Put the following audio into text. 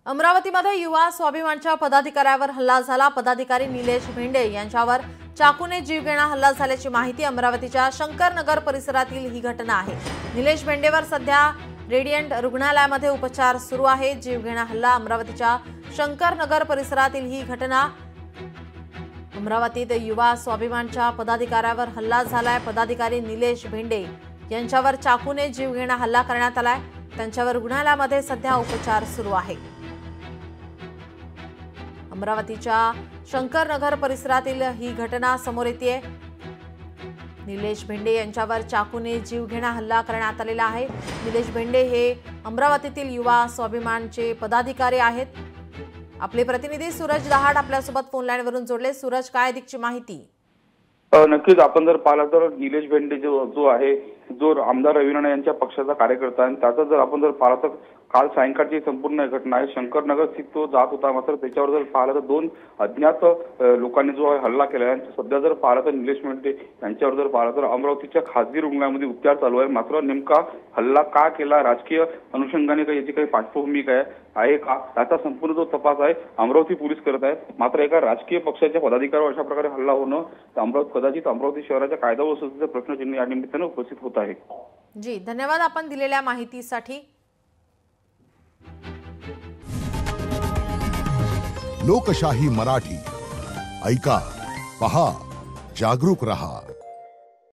अमरावतीमध्ये युवा स्वाभिमानच्या पदाधिकाऱ्यावर हल्ला झाला। पदाधिकारी निलेश भेंडे यांच्यावर चाकूने जीवघेणा हल्ला झाल्याची माहिती अमरावतीच्या शंकरनगर परिसरातील ही घटना आहे। निलेश भेंडेवर सध्या रेडियंट रुग्णालयामध्ये उपचार सुरू आहे। जीवघेणा हल्ला अमरावतीच्या शंकरनगर परिसरातील ही घटना। अमरावतीत युवा स्वाभिमानच्या पदाधिकाऱ्यावर हल्ला झालाय। पदाधिकारी निलेश भेंडे यांच्यावर चाकूने जीवघेणा हल्ला करण्यात आलाय। त्यांच्यावर रुग्णालयामध्ये सध्या उपचार सुरू आहे। अमरावतीच्या शंकरनगर परिसरातील ही घटना समोर येते। निलेश भेंडे यांच्यावर चाकूने जीवघेणा हल्ला करण्यात आलेला आहे। निलेश भेंडे हे अमरावतीतील युवा स्वाभिमानचे पदाधिकारी आहेत। आपले प्रतिनिधी सूरज दहाड आपल्यासोबत फोन लाईनवरून जोडले। सूरज, काय अधिकची माहिती? नक्कीच आपण जर पाहिलं तर निलेश भेंडे जो आहे, जो आमदार रवी राणा यांच्या पक्षाचा कार्यकर्ता आहे, त्याचा जर आपण जर पाहिलं तर काल सायंकाळची संपूर्ण घटना आहे। शंकरनगर स्थित तो जात होता, मात्र त्याच्यावर जर पाहिलं तर दोन अज्ञात लोकांनी जो हल्ला केला आहे। सध्या जर पाहिलं तर निलेश भेंडे यांच्यावर जर पाहिलं तर अमरावतीच्या खासगी रुग्णालयामध्ये उपचार चालू आहे। मात्र नेमका हल्ला का केला, राजकीय अनुषंगाने काही याची काही पार्श्वभूमी काय आहे का, याचा संपूर्ण जो तपास आहे अमरावती पोलीस करत आहेत। मात्र एका राजकीय पक्षाच्या पदाधिकाऱ्यावर अशा प्रकारे हल्ला होणं कदाचित अमरावती शहराच्या कायदा व सुव्यवस्थेचे प्रश्नचिन्ह या निमित्ताने उपस्थित होत आहे। जी, धन्यवाद आपण दिलेल्या माहितीसाठी। लोकशाही मराठी ऐका, पहा, जागरूक रहा।